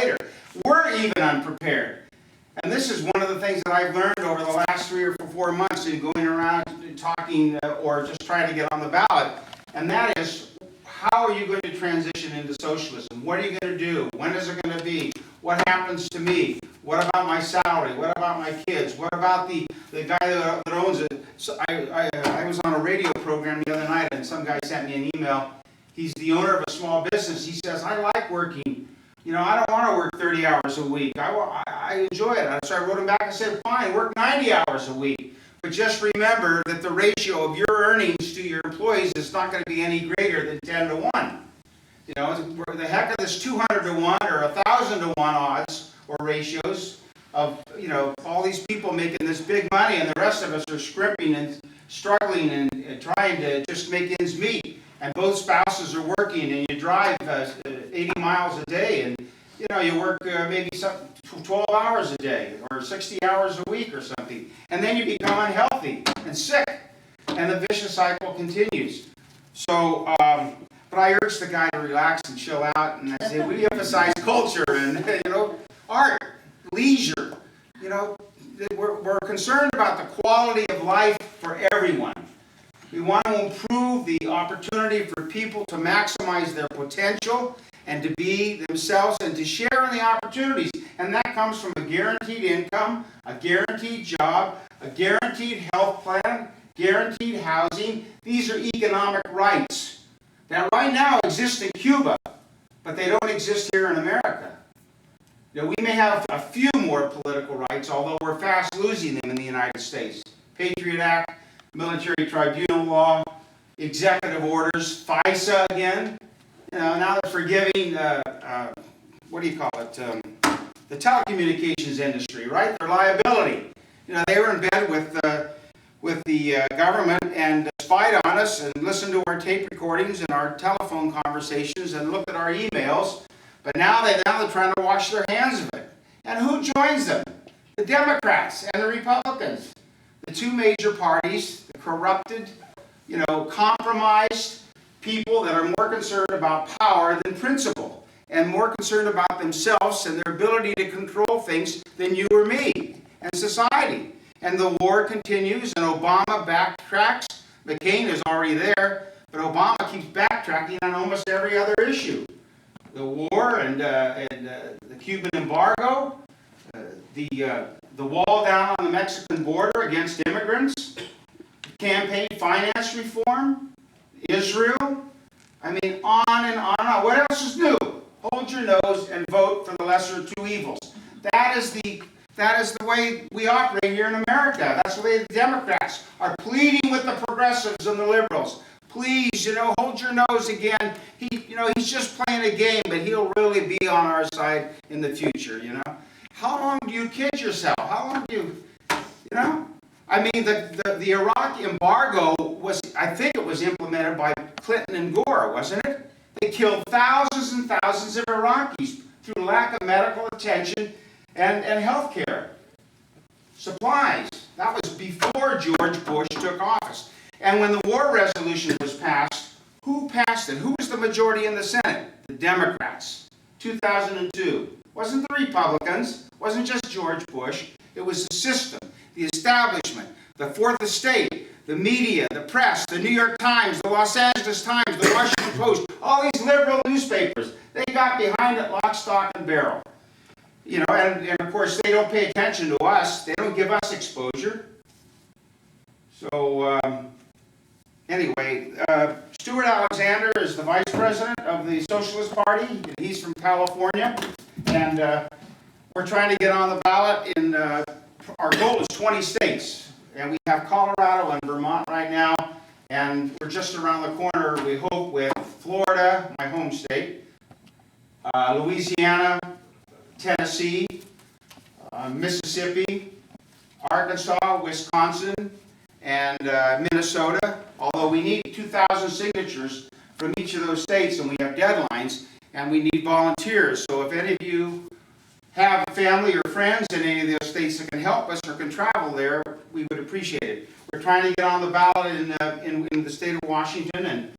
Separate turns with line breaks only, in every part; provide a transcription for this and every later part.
later. We're even unprepared. And this is one of the things that I've learned over the last 3 or 4 months in going around and talking or just trying to get on the ballot. And that is, how are you going to transition into socialism? What are you going to do? When is it going to be? What happens to me? What about my salary? What about my kids? What about the guy that owns it? So I was on a radio program the other night, and some guy sent me an email. He's the owner of a small business. He says, I like working. You know, I don't want to work 30 hours a week. I enjoy it. So I wrote him back and said, fine, work 90 hours a week. But just remember that the ratio of your earnings to your employees is not going to be any greater than 10 to 1. You know, the heck of this 200 to 1 or 1,000 to 1 odds or ratios of, you know, all these people making this big money, and the rest of us are scrimping and struggling and trying to just make ends meet. And both spouses are working, and you drive 80 miles a day, and you know, you work maybe 12 hours a day or 60 hours a week or something, and then you become unhealthy and sick, and the vicious cycle continues. So, but I urge the guy to relax and chill out, and I say we emphasize culture and, you know, art, leisure. You know, we're concerned about the quality of life for everyone. We want to improve the opportunity for people to maximize their potential and to be themselves and to share in the opportunities. And that comes from a guaranteed income, a guaranteed job, a guaranteed health plan, guaranteed housing. These are economic rights that right now exist in Cuba, but they don't exist here in America. You know, we may have a few more political rights, although we're fast losing them in the United States. Patriot Act, military tribunal law, executive orders, FISA again. You know, now they're forgiving, what do you call it, the telecommunications industry, right? Their liability. You know, they were in bed with the government and spied on us and listened to our tape recordings and our telephone conversations and looked at our emails. But now they're trying to wash their hands of it. And who joins them? The Democrats and the Republicans. The two major parties, the corrupted, you know, compromised people that are more concerned about power than principle, and more concerned about themselves and their ability to control things than you or me and society. And the war continues, and Obama backtracks. McCain is already there, but Obama keeps backtracking on almost every other issue. The war and the Cuban embargo, the wall down on the Mexican border against immigrants, campaign finance reform, Israel. I mean, on and on and on. What else is new? Hold your nose and vote for the lesser of two evils. That is the way we operate here in America. That's the way the Democrats are pleading with the progressives and the liberals. Please, you know, hold your nose again. He's just playing a game, but he'll really be on our side in the future, you know. How long do you kid yourself? How long do you know? I mean, the Iraq embargo was, I think it was implemented by Clinton and Gore, wasn't it? They killed thousands and thousands of Iraqis through lack of medical attention and health care. Supplies. That was before George Bush took office. And when the war resolution was passed, who passed it? Who was the majority in the Senate? The Democrats. 2002. Wasn't the Republicans. Wasn't just George Bush. It was the system, the establishment, the Fourth Estate, the media, the press, the New York Times, the Los Angeles Times, the Washington Post, all these liberal newspapers. They got behind it lock, stock, and barrel. You know, and of course they don't pay attention to us. They don't give us exposure. So, anyway, Stuart Alexander is the vice president of the Socialist Party. He's from California. And we're trying to get on the ballot in, our goal is 20 states. And we have Colorado and Vermont right now. And we're just around the corner, we hope, with Florida, my home state, Louisiana, Tennessee, Mississippi, Arkansas, Wisconsin, and Minnesota. Although we need 2,000 signatures from each of those states, and we have deadlines, and we need volunteers. So if any of you have family or friends in any of those states that can help us or can travel there, we would appreciate it. We're trying to get on the ballot in the state of Washington and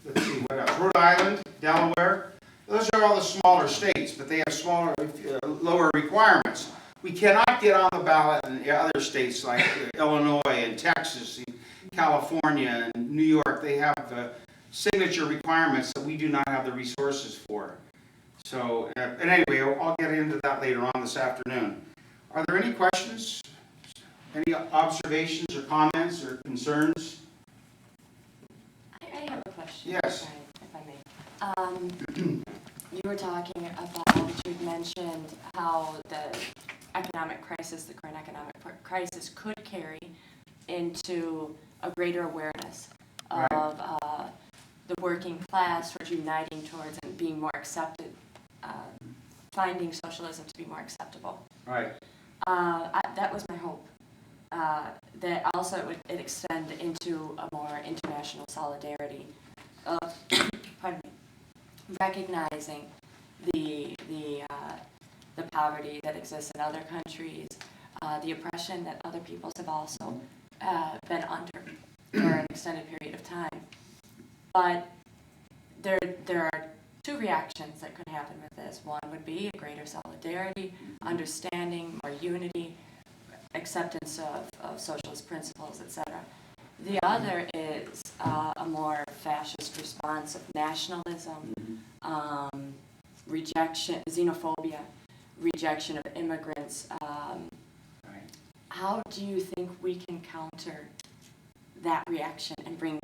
let's see what else, Rhode Island, Delaware, Those are all the smaller states, but they have smaller, lower requirements. We cannot get on the ballot in other states like Illinois and Texas, and California and New York. They have signature requirements that we do not have the resources for. So, and anyway, I'll get into that later on this afternoon. Are there any questions? Any observations or comments or concerns?
I have a question.
Yes.
If I may. You were talking about, you'd mentioned how the economic crisis, the current economic crisis could carry into a greater awareness of the working class towards uniting towards and being more accepted, finding socialism to be more acceptable.
Right.
That was my hope. That also it would extend into a more international solidarity of, pardon me, recognizing the poverty that exists in other countries, the oppression that other peoples have also been under for an extended period of time. But there are two reactions that could happen with this. One would be a greater solidarity, understanding, more unity, acceptance of socialist principles, etc. The other is a more fascist response of nationalism, rejection, xenophobia, rejection of immigrants. How do you think we can counter that reaction and bring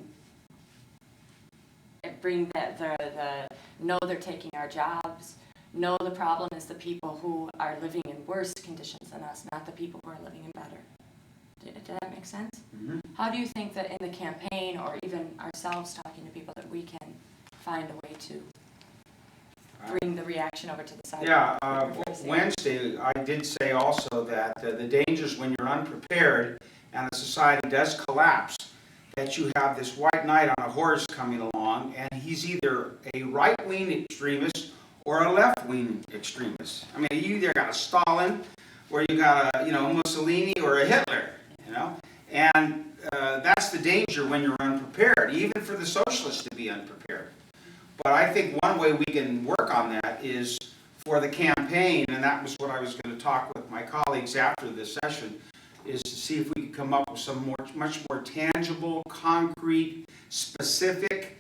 that the know they're taking our jobs, know the problem is the people who are living in worse conditions than us, not the people who are living in better. Did that make sense? Mm-hmm. How do you think that in the campaign, or even ourselves talking to people, that we can find a way to bring the reaction over to the side?
Yeah, Wednesday I did say also that the dangers when you're unprepared and the society does collapse, that you have this white knight on a horse coming along, and he's either a right-wing extremist or a left-wing extremist. I mean, you either got a Stalin, or you got a Mussolini or a Hitler, and that's the danger when you're unprepared, even for the socialists to be unprepared. But I think one way we can work on that is for the campaign, and that was what I was going to talk with my colleagues after this session, is to see if we could come up with some much more tangible, concrete, specific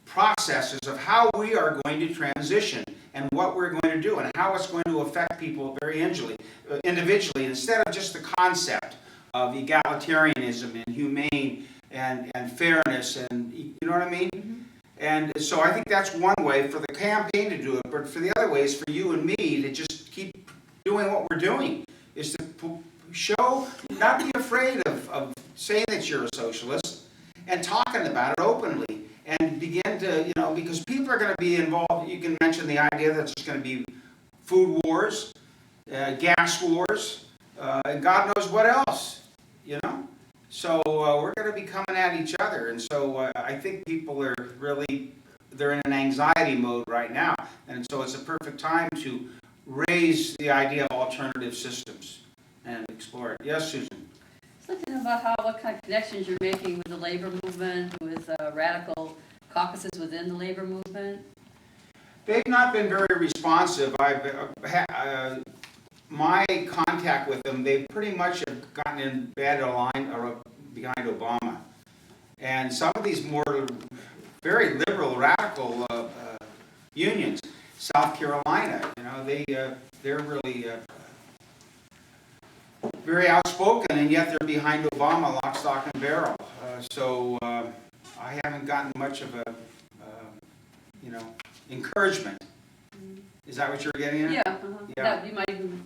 processes of how we are going to transition and what we're going to do and how it's going to affect people very individually, instead of just the concept of egalitarianism and humane and fairness, and you know what I mean? Mm-hmm. And so I think that's one way for the campaign to do it, but for the other way is for you and me to just keep doing what we're doing, is to show, not be afraid of saying that you're a socialist and talking about it openly, and begin to, because people are going to be involved. You can mention the idea that there's going to be food wars, gas wars, and God knows what else, So we're going to be coming at each other, and so I think people are they're in an anxiety mode right now, and so it's a perfect time to raise the idea of alternative systems and explore it. Yes, Susan?
Thinking about what kind of connections you're making with the labor movement, with radical caucuses within the labor movement.
They've not been very responsive. My contact with them, they pretty much have gotten in bed behind Obama. And some of these more very liberal, radical unions, South Carolina, they're really very outspoken, and yet they're behind Obama, lock, stock, and barrel. So I haven't gotten much of a, encouragement. Is that what you're getting at?
Yeah. Yeah. You might even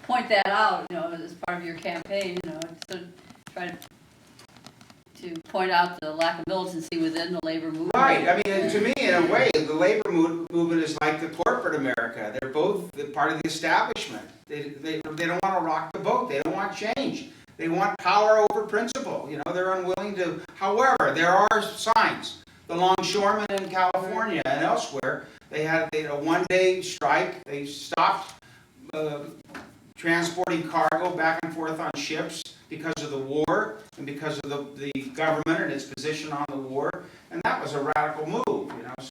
point that out, as part of your campaign, to try to point out the lack of militancy within the labor movement.
Right. I mean, to me, in a way, the labor movement is like the corporate America. They're both part of the establishment. They don't want to rock the boat. They don't want change. They want power over principle. They're unwilling to. However, there are signs. The longshoremen in California and elsewhere, they had a one-day strike. They stopped transporting cargo back and forth on ships because of the war and because of the government and its position on the war, and that was a radical move.